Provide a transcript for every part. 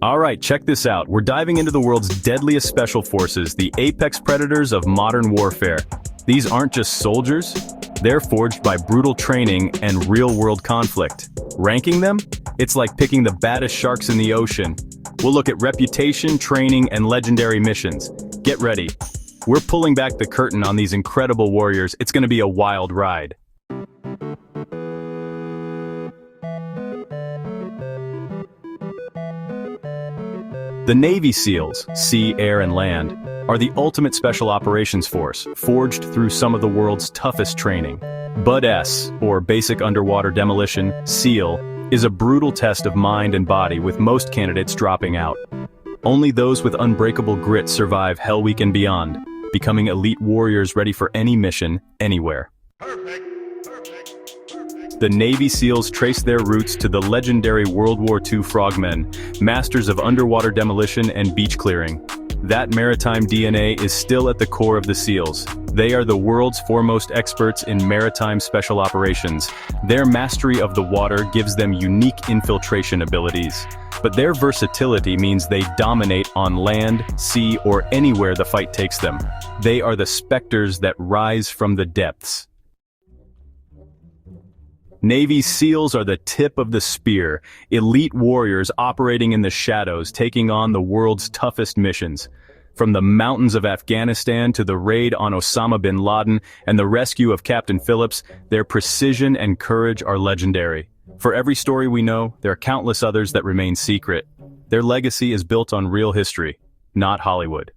Alright, check this out. We're diving into the world's deadliest special forces, the apex predators of modern warfare. These aren't just soldiers, they're forged by brutal training and real-world conflict. Ranking them? It's like picking the baddest sharks in the ocean. We'll look at reputation, training, and legendary missions. Get ready. We're pulling back the curtain on these incredible warriors. It's gonna be a wild ride. The Navy SEALs, sea, air, and land, are the ultimate special operations force, forged through some of the world's toughest training. BUD-S, or Basic Underwater Demolition, SEAL, is a brutal test of mind and body, with most candidates dropping out. Only those with unbreakable grit survive Hell Week and beyond, becoming elite warriors ready for any mission, anywhere. The Navy SEALs trace their roots to the legendary World War II frogmen, masters of underwater demolition and beach clearing. That maritime DNA is still at the core of the SEALs. They are the world's foremost experts in maritime special operations. Their mastery of the water gives them unique infiltration abilities. But their versatility means they dominate on land, sea, or anywhere the fight takes them. They are the specters that rise from the depths. Navy SEALs are the tip of the spear, elite warriors operating in the shadows, taking on the world's toughest missions. From the mountains of Afghanistan to the raid on Osama bin Laden and the rescue of Captain Phillips, their precision and courage are legendary. For every story we know, there are countless others that remain secret. Their legacy is built on real history, not Hollywood.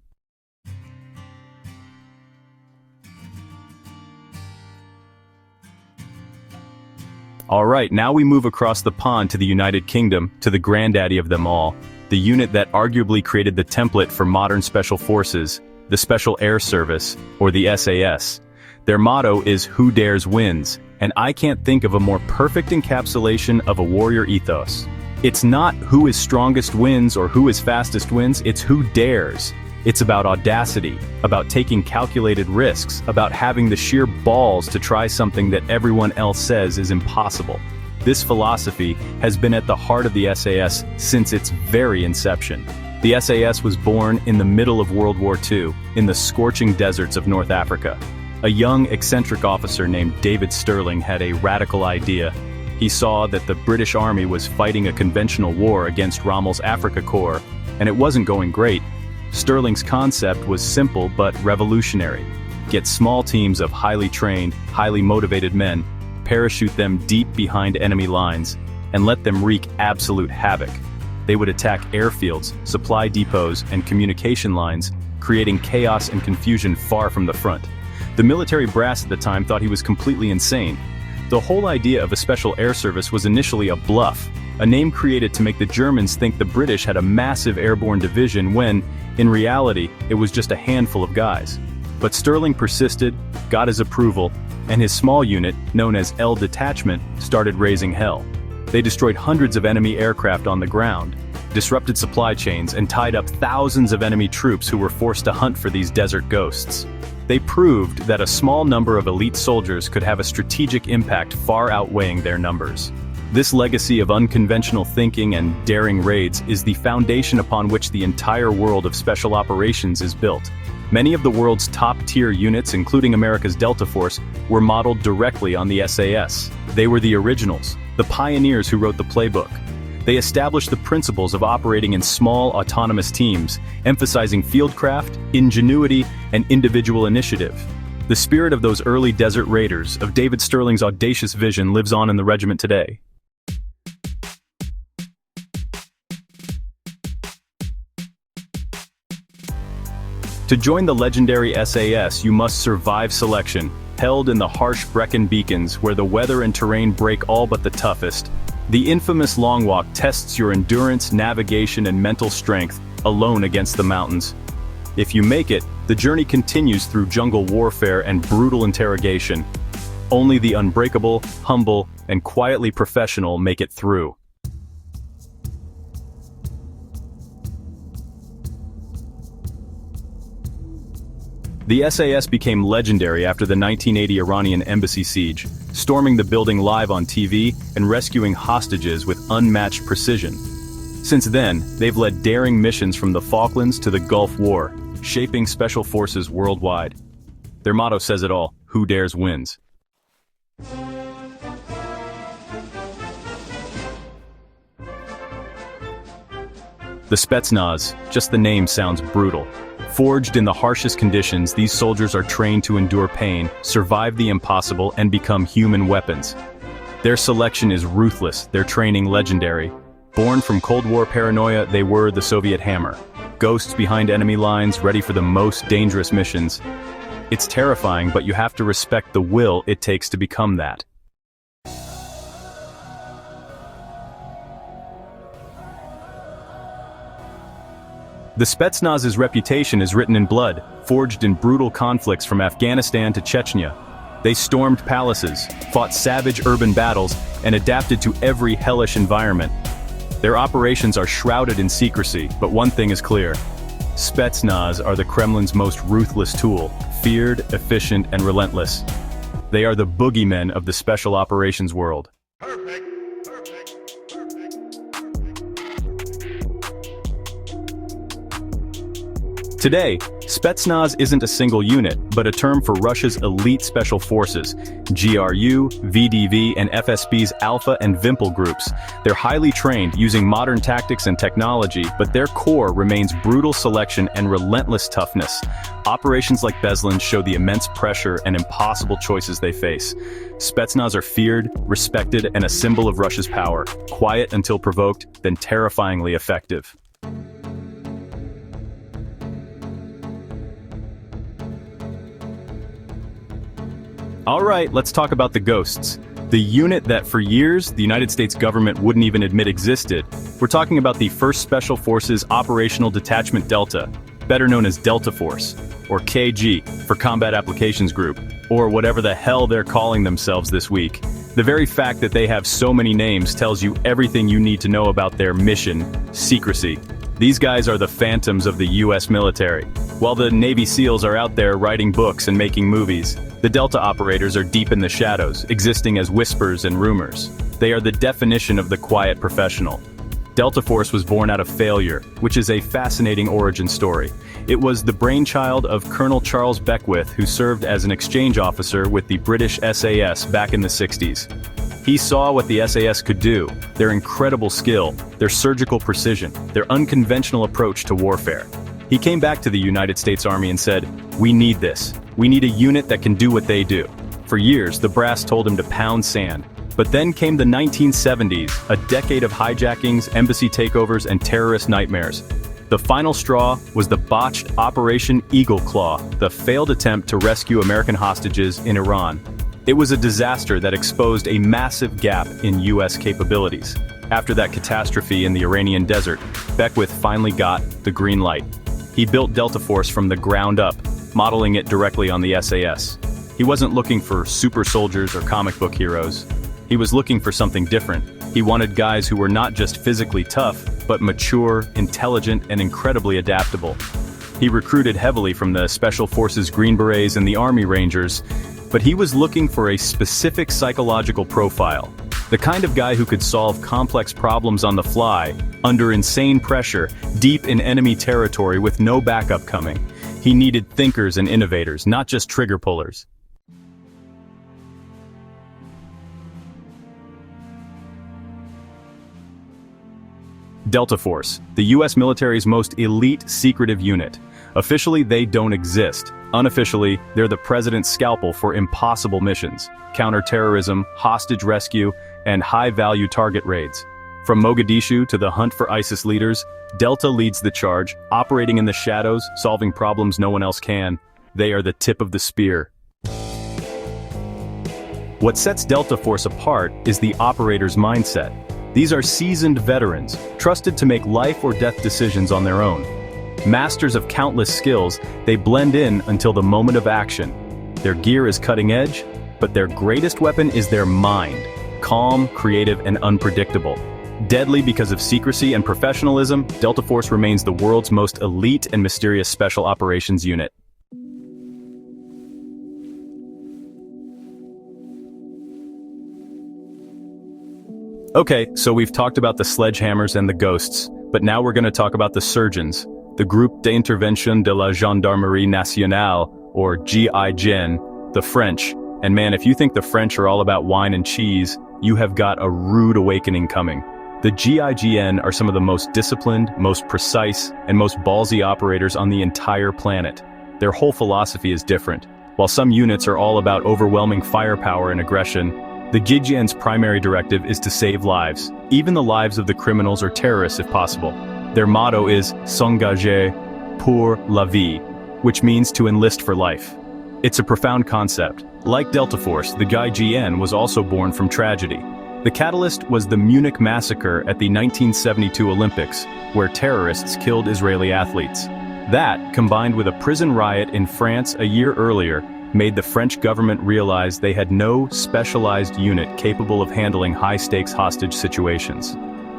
Alright, now we move across the pond to the United Kingdom, to the granddaddy of them all, the unit that arguably created the template for modern special forces, the Special Air Service, or the SAS. Their motto is "Who Dares Wins," and I can't think of a more perfect encapsulation of a warrior ethos. It's not who is strongest wins or who is fastest wins, it's who dares. It's about audacity, about taking calculated risks, about having the sheer balls to try something that everyone else says is impossible. This philosophy has been at the heart of the SAS since its very inception. The SAS was born in the middle of World War II, in the scorching deserts of North Africa. A young, eccentric officer named David Stirling had a radical idea. He saw that the British Army was fighting a conventional war against Rommel's Afrika Korps, and it wasn't going great. Stirling's concept was simple but revolutionary. Get small teams of highly trained, highly motivated men, parachute them deep behind enemy lines, and let them wreak absolute havoc. They would attack airfields, supply depots, and communication lines, creating chaos and confusion far from the front. The military brass at the time thought he was completely insane. The whole idea of a special air service was initially a bluff, a name created to make the Germans think the British had a massive airborne division when, in reality, it was just a handful of guys. But Stirling persisted, got his approval, and his small unit, known as L Detachment, started raising hell. They destroyed hundreds of enemy aircraft on the ground, disrupted supply chains, and tied up thousands of enemy troops who were forced to hunt for these desert ghosts. They proved that a small number of elite soldiers could have a strategic impact far outweighing their numbers. This legacy of unconventional thinking and daring raids is the foundation upon which the entire world of special operations is built. Many of the world's top-tier units, including America's Delta Force, were modeled directly on the SAS. They were the originals, the pioneers who wrote the playbook. They established the principles of operating in small, autonomous teams, emphasizing fieldcraft, ingenuity, and individual initiative. The spirit of those early desert raiders, of David Stirling's audacious vision, lives on in the regiment today. To join the legendary SAS, you must survive selection, held in the harsh Brecon Beacons where the weather and terrain break all but the toughest. The infamous long walk tests your endurance, navigation, and mental strength, alone against the mountains. If you make it, the journey continues through jungle warfare and brutal interrogation. Only the unbreakable, humble, and quietly professional make it through. The SAS became legendary after the 1980 Iranian embassy siege, storming the building live on TV and rescuing hostages with unmatched precision. Since then, they've led daring missions from the Falklands to the Gulf War, shaping special forces worldwide. Their motto says it all: who dares wins. The Spetsnaz, just the name sounds brutal. Forged in the harshest conditions, these soldiers are trained to endure pain, survive the impossible, and become human weapons. Their selection is ruthless, their training legendary. Born from Cold War paranoia, they were the Soviet hammer. Ghosts behind enemy lines, ready for the most dangerous missions. It's terrifying, but you have to respect the will it takes to become that. The Spetsnaz's reputation is written in blood, forged in brutal conflicts from Afghanistan to Chechnya. They stormed palaces, fought savage urban battles, and adapted to every hellish environment. Their operations are shrouded in secrecy, but one thing is clear. Spetsnaz are the Kremlin's most ruthless tool, feared, efficient, and relentless. They are the boogeymen of the special operations world. Perfect. Today, Spetsnaz isn't a single unit, but a term for Russia's elite special forces, GRU, VDV, and FSB's Alpha and Wimpel groups. They're highly trained, using modern tactics and technology, but their core remains brutal selection and relentless toughness. Operations like Beslan show the immense pressure and impossible choices they face. Spetsnaz are feared, respected, and a symbol of Russia's power, quiet until provoked, then terrifyingly effective. Alright, let's talk about the Ghosts. The unit that for years the United States government wouldn't even admit existed. We're talking about the 1st Special Forces Operational Detachment Delta, better known as Delta Force, or KG for Combat Applications Group, or whatever the hell they're calling themselves this week. The very fact that they have so many names tells you everything you need to know about their mission: secrecy. These guys are the phantoms of the US military. While the Navy SEALs are out there writing books and making movies, the Delta operators are deep in the shadows, existing as whispers and rumors. They are the definition of the quiet professional. Delta Force was born out of failure, which is a fascinating origin story. It was the brainchild of Colonel Charles Beckwith, who served as an exchange officer with the British SAS back in the 60s. He saw what the SAS could do, their incredible skill, their surgical precision, their unconventional approach to warfare. He came back to the United States Army and said, "We need this. We need a unit that can do what they do." For years, the brass told him to pound sand. But then came the 1970s, a decade of hijackings, embassy takeovers, and terrorist nightmares. The final straw was the botched Operation Eagle Claw, the failed attempt to rescue American hostages in Iran. It was a disaster that exposed a massive gap in US capabilities. After that catastrophe in the Iranian desert, Beckwith finally got the green light. He built Delta Force from the ground up, modeling it directly on the SAS. He wasn't looking for super soldiers or comic book heroes. He was looking for something different. He wanted guys who were not just physically tough, but mature, intelligent, and incredibly adaptable. He recruited heavily from the Special Forces Green Berets and the Army Rangers, but he was looking for a specific psychological profile. The kind of guy who could solve complex problems on the fly, under insane pressure, deep in enemy territory with no backup coming. He needed thinkers and innovators, not just trigger pullers. Delta Force, the US military's most elite secretive unit. Officially, they don't exist. Unofficially, they're the president's scalpel for impossible missions: counter-terrorism, hostage rescue, and high-value target raids. From Mogadishu to the hunt for ISIS leaders, Delta leads the charge, operating in the shadows, solving problems no one else can. They are the tip of the spear. What sets Delta Force apart is the operator's mindset. These are seasoned veterans, trusted to make life or death decisions on their own. Masters of countless skills, they blend in until the moment of action. Their gear is cutting edge, but their greatest weapon is their mind. Calm, creative, and unpredictable. Deadly because of secrecy and professionalism, Delta Force remains the world's most elite and mysterious special operations unit. Okay, so we've talked about the sledgehammers and the ghosts, but now we're going to talk about the surgeons, the Groupe d'Intervention de la Gendarmerie Nationale, or GIGN, the French. And man, if you think the French are all about wine and cheese, you have got a rude awakening coming. The GIGN are some of the most disciplined, most precise, and most ballsy operators on the entire planet. Their whole philosophy is different. While some units are all about overwhelming firepower and aggression, the GIGN's primary directive is to save lives, even the lives of the criminals or terrorists if possible. Their motto is s'engager pour la vie, which means to enlist for life. It's a profound concept. Like Delta Force, the GIGN was also born from tragedy. The catalyst was the Munich massacre at the 1972 Olympics, where terrorists killed Israeli athletes. That, combined with a prison riot in France a year earlier, made the French government realize they had no specialized unit capable of handling high-stakes hostage situations.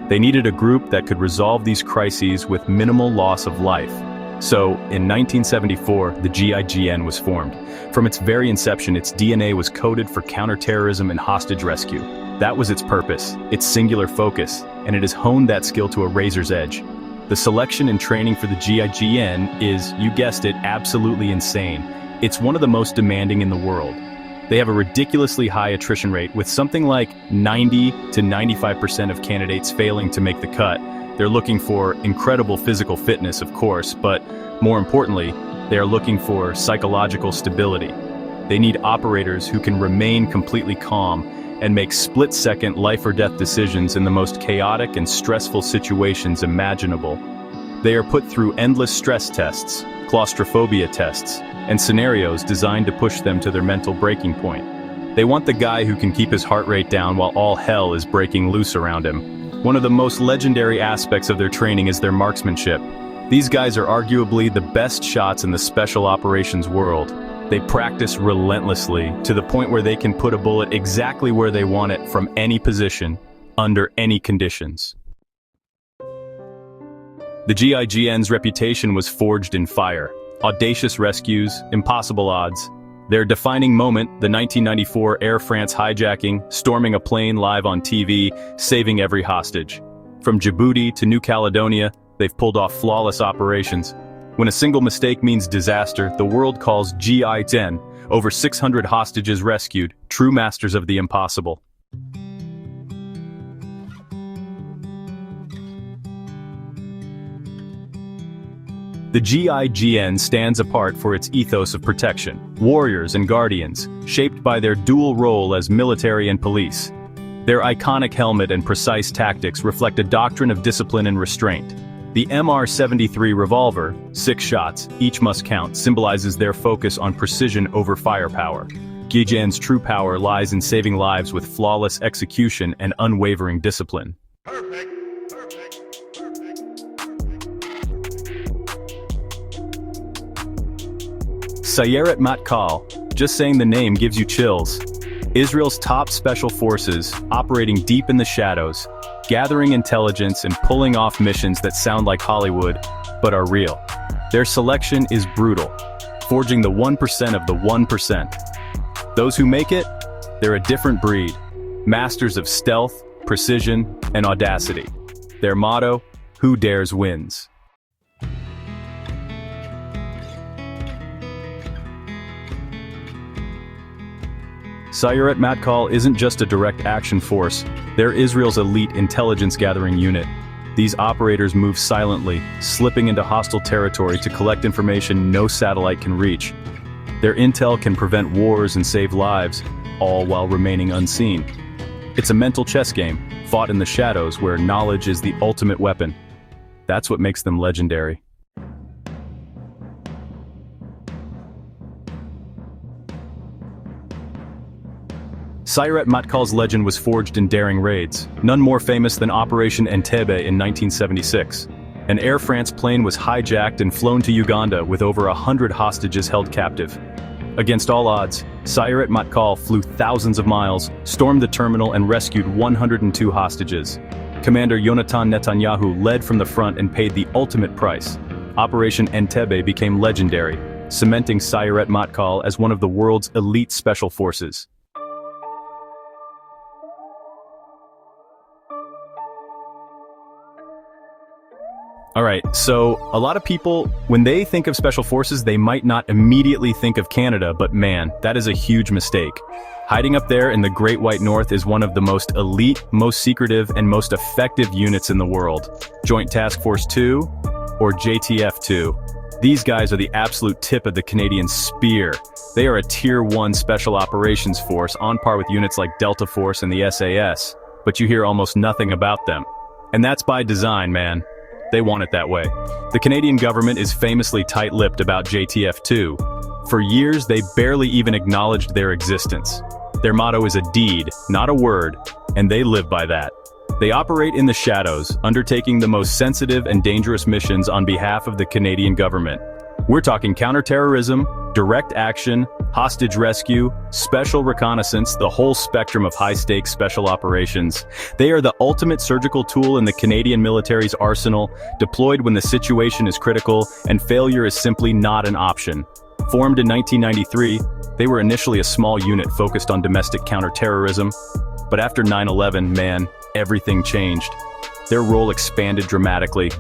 They needed a group that could resolve these crises with minimal loss of life. So, in 1974, the GIGN was formed. From its very inception, its DNA was coded for counter-terrorism and hostage rescue. That was its purpose, its singular focus, and it has honed that skill to a razor's edge. The selection and training for the GIGN is, you guessed it, absolutely insane. It's one of the most demanding in the world. They have a ridiculously high attrition rate, with something like 90 to 95% of candidates failing to make the cut. They're looking for incredible physical fitness, of course, but more importantly, they are looking for psychological stability. They need operators who can remain completely calm and make split-second life-or-death decisions in the most chaotic and stressful situations imaginable. They are put through endless stress tests, claustrophobia tests, and scenarios designed to push them to their mental breaking point. They want the guy who can keep his heart rate down while all hell is breaking loose around him. One of the most legendary aspects of their training is their marksmanship. These guys are arguably the best shots in the special operations world. They practice relentlessly to the point where they can put a bullet exactly where they want it from any position, under any conditions. The GIGN's reputation was forged in fire. Audacious rescues, impossible odds. Their defining moment, the 1994 Air France hijacking, storming a plane live on TV, saving every hostage. From Djibouti to New Caledonia, they've pulled off flawless operations. When a single mistake means disaster, the world calls GIGN. Over 600 hostages rescued, true masters of the impossible. The GIGN stands apart for its ethos of protection, warriors and guardians, shaped by their dual role as military and police. Their iconic helmet and precise tactics reflect a doctrine of discipline and restraint. The MR-73 revolver, 6 shots, each must count, symbolizes their focus on precision over firepower. GIGN's true power lies in saving lives with flawless execution and unwavering discipline. Perfect. Sayeret Matkal, just saying the name gives you chills. Israel's top special forces, operating deep in the shadows, gathering intelligence and pulling off missions that sound like Hollywood, but are real. Their selection is brutal, forging the 1% of the 1%. Those who make it, they're a different breed, masters of stealth, precision, and audacity. Their motto, who dares wins. Sayeret Matkal isn't just a direct action force, they're Israel's elite intelligence-gathering unit. These operators move silently, slipping into hostile territory to collect information no satellite can reach. Their intel can prevent wars and save lives, all while remaining unseen. It's a mental chess game, fought in the shadows where knowledge is the ultimate weapon. That's what makes them legendary. Sayeret Matkal's legend was forged in daring raids, none more famous than Operation Entebbe in 1976. An Air France plane was hijacked and flown to Uganda with over 100 hostages held captive. Against all odds, Sayeret Matkal flew thousands of miles, stormed the terminal and rescued 102 hostages. Commander Yonatan Netanyahu led from the front and paid the ultimate price. Operation Entebbe became legendary, cementing Sayeret Matkal as one of the world's elite special forces. Alright, so a lot of people, when they think of special forces, they might not immediately think of Canada, but man, that is a huge mistake. Hiding up there in the Great White North is one of the most elite, most secretive, and most effective units in the world. Joint Task Force 2, or JTF-2. These guys are the absolute tip of the Canadian spear. They are a Tier 1 Special Operations Force on par with units like Delta Force and the SAS, but you hear almost nothing about them. And that's by design, man. They want it that way. The Canadian government is famously tight-lipped about JTF-2. For years, they barely even acknowledged their existence. Their motto is a deed, not a word, and they live by that. They operate in the shadows, undertaking the most sensitive and dangerous missions on behalf of the Canadian government. We're talking counter-terrorism, direct action, hostage rescue, special reconnaissance, the whole spectrum of high-stakes special operations. They are the ultimate surgical tool in the Canadian military's arsenal, deployed when the situation is critical and failure is simply not an option. Formed in 1993, they were initially a small unit focused on domestic counter-terrorism, but after 9/11, man, everything changed. Their role expanded dramatically.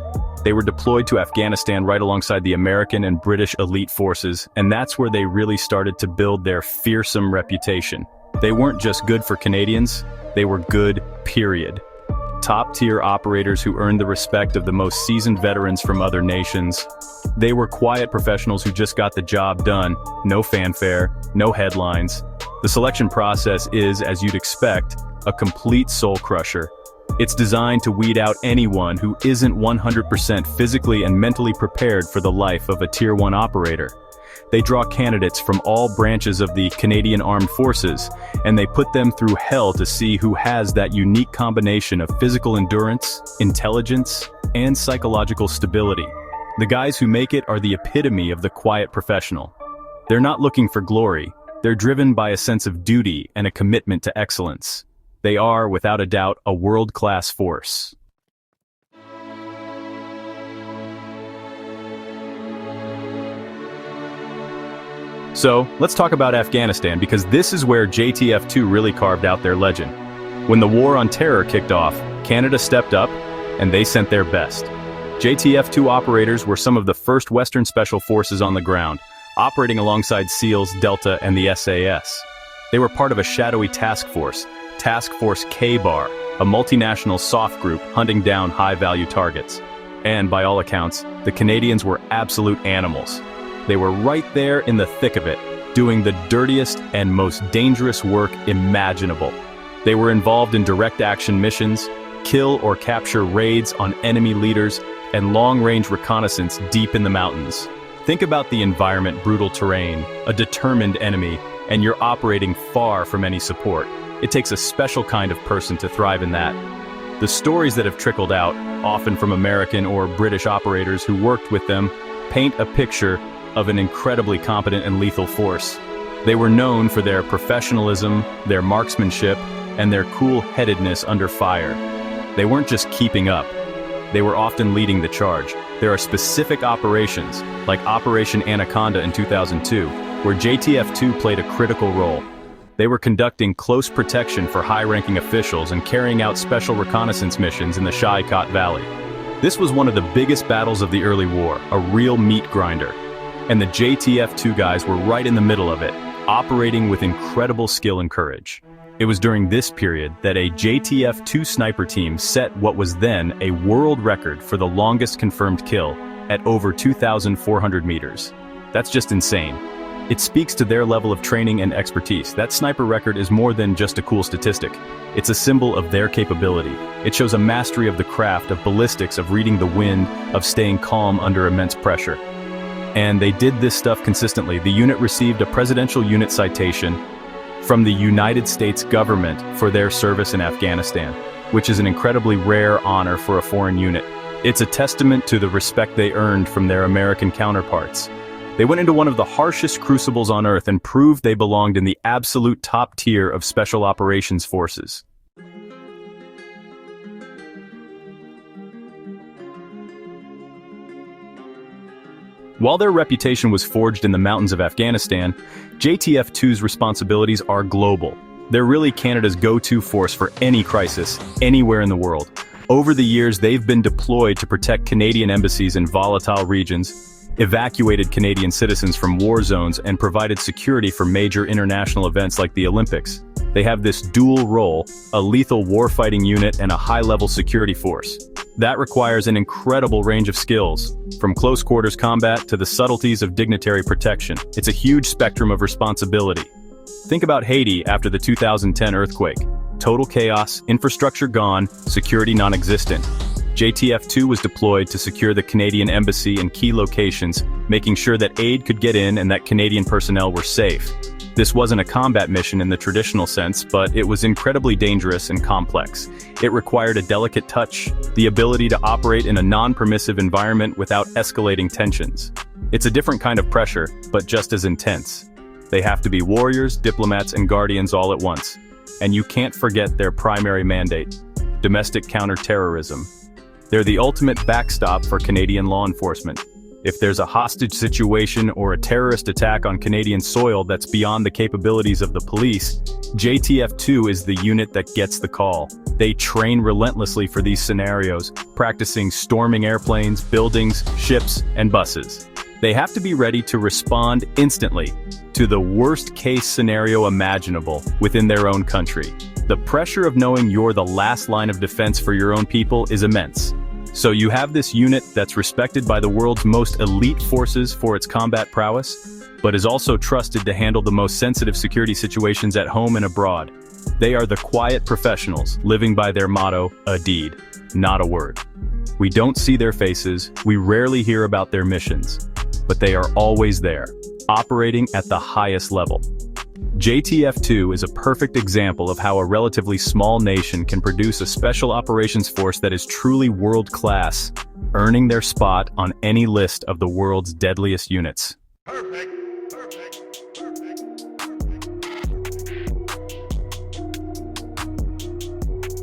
They were deployed to Afghanistan right alongside the American and British elite forces, and that's where they really started to build their fearsome reputation. They weren't just good for Canadians, they were good, period. Top-tier operators who earned the respect of the most seasoned veterans from other nations. They were quiet professionals who just got the job done, no fanfare, no headlines. The selection process is, as you'd expect, a complete soul-crusher. It's designed to weed out anyone who isn't 100% physically and mentally prepared for the life of a Tier 1 operator. They draw candidates from all branches of the Canadian Armed Forces, and they put them through hell to see who has that unique combination of physical endurance, intelligence, and psychological stability. The guys who make it are the epitome of the quiet professional. They're not looking for glory, they're driven by a sense of duty and a commitment to excellence. They are, without a doubt, a world-class force. So, let's talk about Afghanistan, because this is where JTF-2 really carved out their legend. When the War on Terror kicked off, Canada stepped up, and they sent their best. JTF-2 operators were some of the first Western Special Forces on the ground, operating alongside SEALs, Delta, and the SAS. They were part of a shadowy task force, Task Force K-Bar, a multinational soft group hunting down high-value targets. And by all accounts, the Canadians were absolute animals. They were right there in the thick of it, doing the dirtiest and most dangerous work imaginable. They were involved in direct action missions, kill or capture raids on enemy leaders, and long-range reconnaissance deep in the mountains. Think about the environment: brutal terrain, a determined enemy, and you're operating far from any support. It takes a special kind of person to thrive in that. The stories that have trickled out, often from American or British operators who worked with them, paint a picture of an incredibly competent and lethal force. They were known for their professionalism, their marksmanship, and their cool-headedness under fire. They weren't just keeping up. They were often leading the charge. There are specific operations, like Operation Anaconda in 2002, where JTF-2 played a critical role. They were conducting close protection for high-ranking officials and carrying out special reconnaissance missions in the Shai-Kot Valley. This was one of the biggest battles of the early war, a real meat grinder. And the JTF-2 guys were right in the middle of it, operating with incredible skill and courage. It was during this period that a JTF-2 sniper team set what was then a world record for the longest confirmed kill at over 2,400 meters. That's just insane. It speaks to their level of training and expertise. That sniper record is more than just a cool statistic. It's a symbol of their capability. It shows a mastery of the craft, of ballistics, of reading the wind, of staying calm under immense pressure. And they did this stuff consistently. The unit received a Presidential Unit Citation from the United States government for their service in Afghanistan, which is an incredibly rare honor for a foreign unit. It's a testament to the respect they earned from their American counterparts. They went into one of the harshest crucibles on Earth and proved they belonged in the absolute top tier of special operations forces. While their reputation was forged in the mountains of Afghanistan, JTF-2's responsibilities are global. They're really Canada's go-to force for any crisis, anywhere in the world. Over the years, they've been deployed to protect Canadian embassies in volatile regions, evacuated Canadian citizens from war zones, and provided security for major international events like the Olympics. They have this dual role, a lethal warfighting unit and a high-level security force. That requires an incredible range of skills, from close-quarters combat to the subtleties of dignitary protection. It's a huge spectrum of responsibility. Think about Haiti after the 2010 earthquake. Total chaos, infrastructure gone, security non-existent. JTF-2 was deployed to secure the Canadian embassy and key locations, making sure that aid could get in and that Canadian personnel were safe. This wasn't a combat mission in the traditional sense, but it was incredibly dangerous and complex. It required a delicate touch, the ability to operate in a non-permissive environment without escalating tensions. It's a different kind of pressure, but just as intense. They have to be warriors, diplomats, and guardians all at once. And you can't forget their primary mandate: domestic counter-terrorism. They're the ultimate backstop for Canadian law enforcement. If there's a hostage situation or a terrorist attack on Canadian soil that's beyond the capabilities of the police, JTF-2 is the unit that gets the call. They train relentlessly for these scenarios, practicing storming airplanes, buildings, ships, and buses. They have to be ready to respond instantly to the worst-case scenario imaginable within their own country. The pressure of knowing you're the last line of defense for your own people is immense. So you have this unit that's respected by the world's most elite forces for its combat prowess, but is also trusted to handle the most sensitive security situations at home and abroad. They are the quiet professionals, living by their motto, a deed, not a word. We don't see their faces, we rarely hear about their missions, but they are always there, operating at the highest level. JTF-2 is a perfect example of how a relatively small nation can produce a special operations force that is truly world-class, earning their spot on any list of the world's deadliest units. Perfect.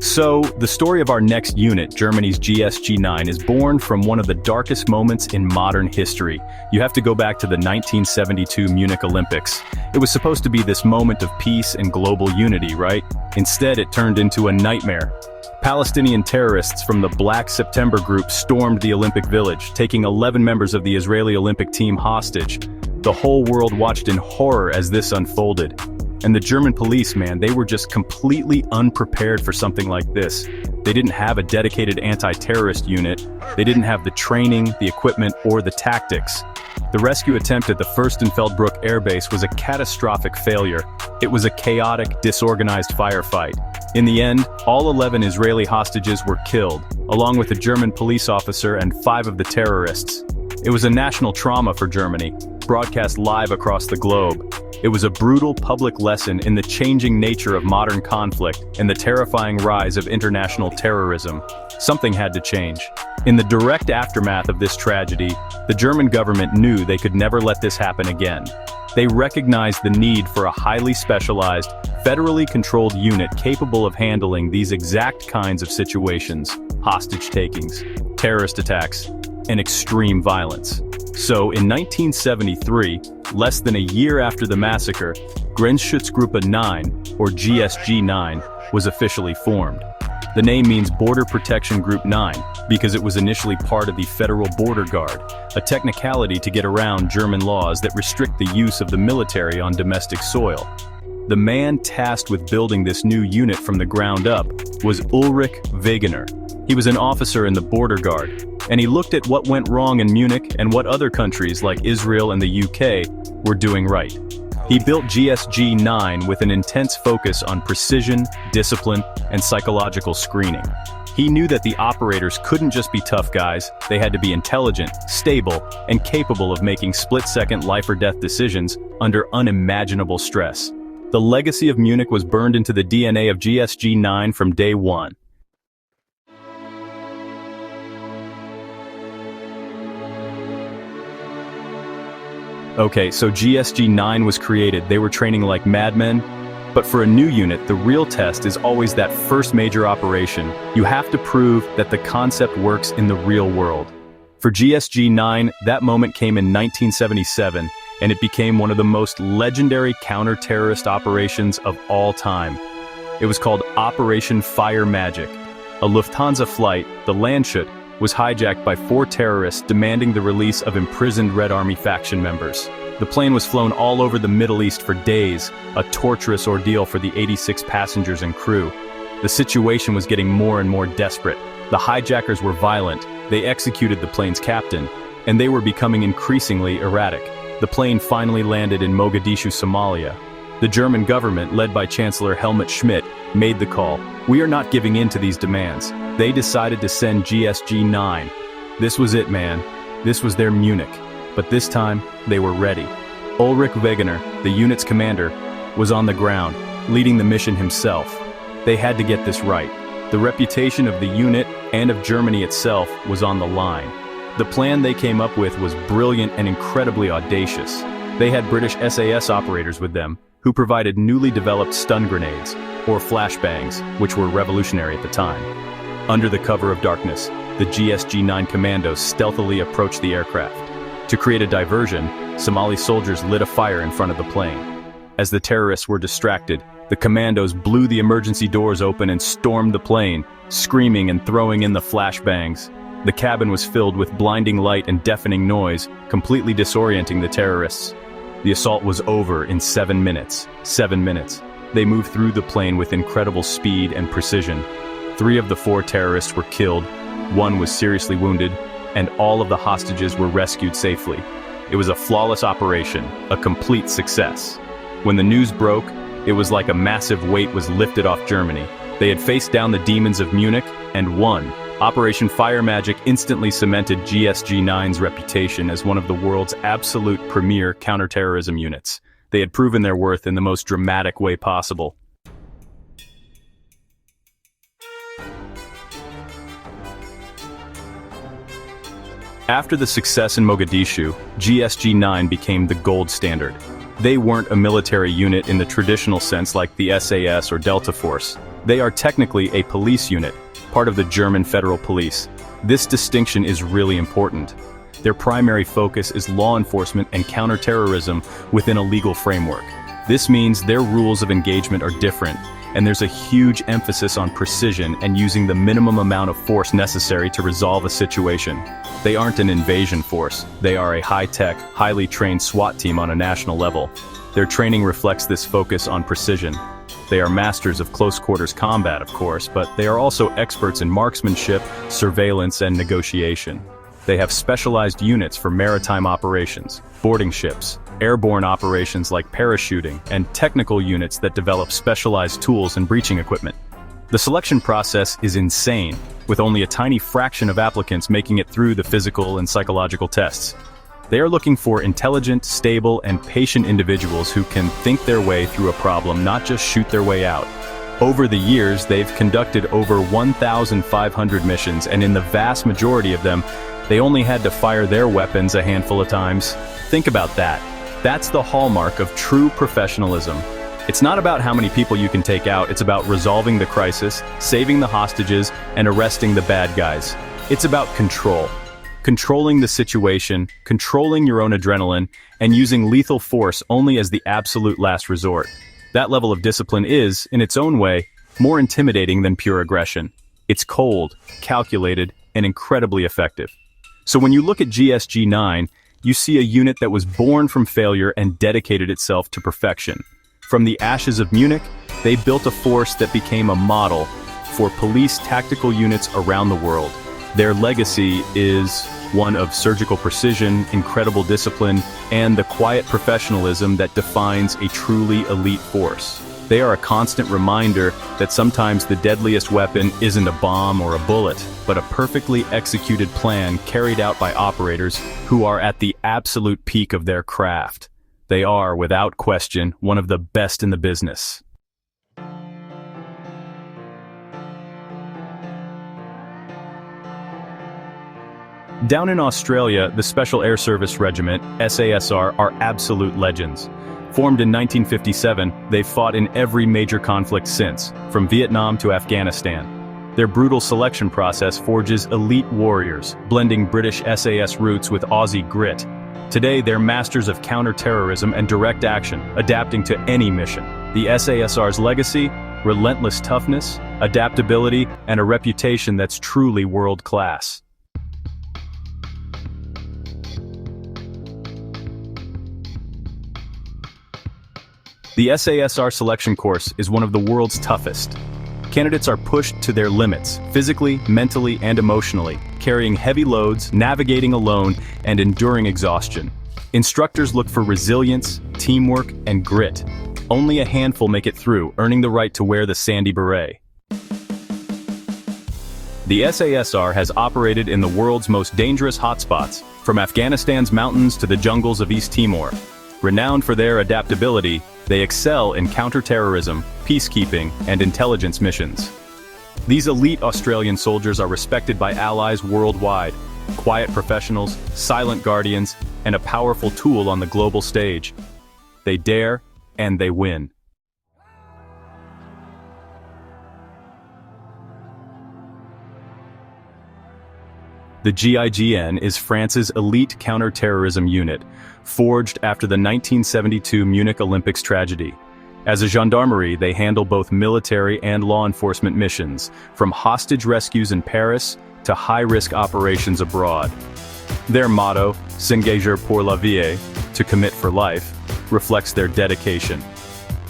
So, the story of our next unit, Germany's GSG-9, is born from one of the darkest moments in modern history. You have to go back to the 1972 Munich Olympics. It was supposed to be this moment of peace and global unity, right? Instead, it turned into a nightmare. Palestinian terrorists from the Black September group stormed the Olympic Village, taking 11 members of the Israeli Olympic team hostage. The whole world watched in horror as this unfolded. And the German police, man, they were just completely unprepared for something like this. They didn't have a dedicated anti-terrorist unit. They didn't have the training, the equipment, or the tactics. The rescue attempt at the Fürstenfeldbruck Air Base was a catastrophic failure. It was a chaotic, disorganized firefight. In the end, all 11 Israeli hostages were killed, along with a German police officer and 5 of the terrorists. It was a national trauma for Germany, broadcast live across the globe. It was a brutal public lesson in the changing nature of modern conflict and the terrifying rise of international terrorism. Something had to change. In the direct aftermath of this tragedy, the German government knew they could never let this happen again. They recognized the need for a highly specialized, federally controlled unit capable of handling these exact kinds of situations: hostage takings, terrorist attacks, and extreme violence. So, in 1973, less than a year after the massacre, Grenzschutzgruppe 9, or GSG-9, was officially formed. The name means Border Protection Group 9, because it was initially part of the Federal Border Guard, a technicality to get around German laws that restrict the use of the military on domestic soil. The man tasked with building this new unit from the ground up was Ulrich Wegener. He was an officer in the Border Guard, and he looked at what went wrong in Munich and what other countries like Israel and the UK were doing right. He built GSG-9 with an intense focus on precision, discipline, and psychological screening. He knew that the operators couldn't just be tough guys, they had to be intelligent, stable, and capable of making split-second life-or-death decisions under unimaginable stress. The legacy of Munich was burned into the DNA of GSG-9 from day one. Okay, so GSG-9 was created. They were training like madmen. But for a new unit, the real test is always that first major operation. You have to prove that the concept works in the real world. For GSG-9, that moment came in 1977, and it became one of the most legendary counter-terrorist operations of all time. It was called Operation Fire Magic. A Lufthansa flight, the Landshut, was hijacked by 4 terrorists demanding the release of imprisoned Red Army faction members. The plane was flown all over the Middle East for days, a torturous ordeal for the 86 passengers and crew. The situation was getting more and more desperate. The hijackers were violent, they executed the plane's captain, and they were becoming increasingly erratic. The plane finally landed in Mogadishu, Somalia. The German government, led by Chancellor Helmut Schmidt, made the call. We are not giving in to these demands. They decided to send GIGN. This was it, man. This was their Munich. But this time, they were ready. Ulrich Wegener, the unit's commander, was on the ground, leading the mission himself. They had to get this right. The reputation of the unit and of Germany itself was on the line. The plan they came up with was brilliant and incredibly audacious. They had British SAS operators with them, who provided newly developed stun grenades, or flashbangs, which were revolutionary at the time. Under the cover of darkness, the GIGN commandos stealthily approached the aircraft. To create a diversion, Somali soldiers lit a fire in front of the plane. As the terrorists were distracted, the commandos blew the emergency doors open and stormed the plane, screaming and throwing in the flashbangs. The cabin was filled with blinding light and deafening noise, completely disorienting the terrorists. The assault was over in 7 minutes. 7 minutes. They moved through the plane with incredible speed and precision. 3 of the 4 terrorists were killed, 1 was seriously wounded, and all of the hostages were rescued safely. It was a flawless operation, a complete success. When the news broke, it was like a massive weight was lifted off Germany. They had faced down the demons of Munich and won. Operation Fire Magic instantly cemented GIGN's reputation as one of the world's absolute premier counterterrorism units. They had proven their worth in the most dramatic way possible. After the success in Mogadishu, GIGN became the gold standard. They weren't a military unit in the traditional sense like the SAS or Delta Force. They are technically a police unit, part of the German Federal Police. This distinction is really important. Their primary focus is law enforcement and counterterrorism within a legal framework. This means their rules of engagement are different, and there's a huge emphasis on precision and using the minimum amount of force necessary to resolve a situation. They aren't an invasion force. They are a high-tech, highly trained SWAT team on a national level. Their training reflects this focus on precision. They are masters of close-quarters combat, of course, but they are also experts in marksmanship, surveillance, and negotiation. They have specialized units for maritime operations, boarding ships, airborne operations like parachuting, and technical units that develop specialized tools and breaching equipment. The selection process is insane, with only a tiny fraction of applicants making it through the physical and psychological tests. They are looking for intelligent, stable, and patient individuals who can think their way through a problem, not just shoot their way out. Over the years, they've conducted over 1,500 missions, and in the vast majority of them, they only had to fire their weapons a handful of times. Think about that. That's the hallmark of true professionalism. It's not about how many people you can take out, it's about resolving the crisis, saving the hostages, and arresting the bad guys. It's about control. Controlling the situation, controlling your own adrenaline, and using lethal force only as the absolute last resort. That level of discipline is, in its own way, more intimidating than pure aggression. It's cold, calculated, and incredibly effective. So when you look at GIGN, you see a unit that was born from failure and dedicated itself to perfection. From the ashes of Munich, they built a force that became a model for police tactical units around the world. Their legacy is one of surgical precision, incredible discipline, and the quiet professionalism that defines a truly elite force. They are a constant reminder that sometimes the deadliest weapon isn't a bomb or a bullet, but a perfectly executed plan carried out by operators who are at the absolute peak of their craft. They are, without question, one of the best in the business. Down in Australia, the Special Air Service Regiment, SASR, are absolute legends. Formed in 1957, they've fought in every major conflict since, from Vietnam to Afghanistan. Their brutal selection process forges elite warriors, blending British SAS roots with Aussie grit. Today, they're masters of counter-terrorism and direct action, adapting to any mission. The SASR's legacy: relentless toughness, adaptability, and a reputation that's truly world-class. The SASR selection course is one of the world's toughest. Candidates are pushed to their limits, physically, mentally, and emotionally, carrying heavy loads, navigating alone, and enduring exhaustion. Instructors look for resilience, teamwork, and grit. Only a handful make it through, earning the right to wear the sandy beret. The SASR has operated in the world's most dangerous hotspots, from Afghanistan's mountains to the jungles of East Timor. Renowned for their adaptability, they excel in counter-terrorism, peacekeeping, and intelligence missions. These elite Australian soldiers are respected by allies worldwide, quiet professionals, silent guardians, and a powerful tool on the global stage. They dare, and they win. The GIGN is France's elite counter-terrorism unit, forged after the 1972 Munich Olympics tragedy. As a gendarmerie, they handle both military and law enforcement missions, from hostage rescues in Paris to high-risk operations abroad. Their motto, S'engager pour la vie, to commit for life, reflects their dedication.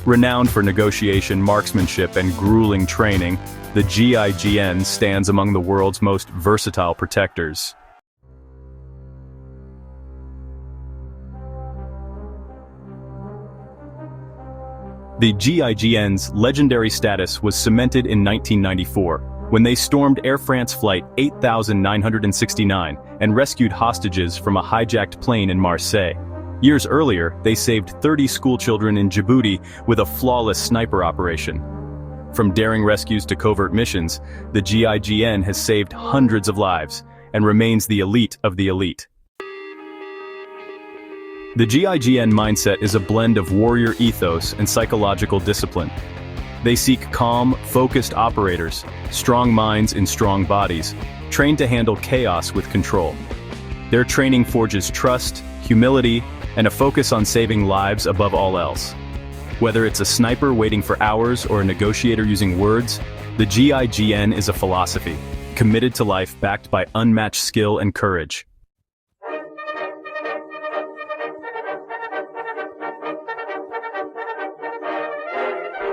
Renowned for negotiation, marksmanship, and grueling training, the GIGN stands among the world's most versatile protectors. The GIGN's legendary status was cemented in 1994, when they stormed Air France Flight 8969 and rescued hostages from a hijacked plane in Marseille. Years earlier, they saved 30 schoolchildren in Djibouti with a flawless sniper operation. From daring rescues to covert missions, the GIGN has saved hundreds of lives and remains the elite of the elite. The GIGN mindset is a blend of warrior ethos and psychological discipline. They seek calm, focused operators, strong minds in strong bodies, trained to handle chaos with control. Their training forges trust, humility, and a focus on saving lives above all else. Whether it's a sniper waiting for hours or a negotiator using words, the GIGN is a philosophy, committed to life backed by unmatched skill and courage.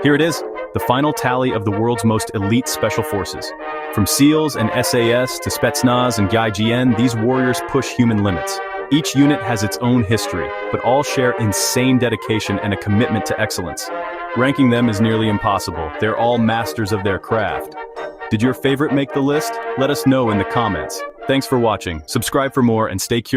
Here it is, the final tally of the world's most elite special forces. From SEALs and SAS to Spetsnaz and GIGN, these warriors push human limits. Each unit has its own history, but all share insane dedication and a commitment to excellence. Ranking them is nearly impossible. They're all masters of their craft. Did your favorite make the list? Let us know in the comments. Thanks for watching. Subscribe for more and stay curious.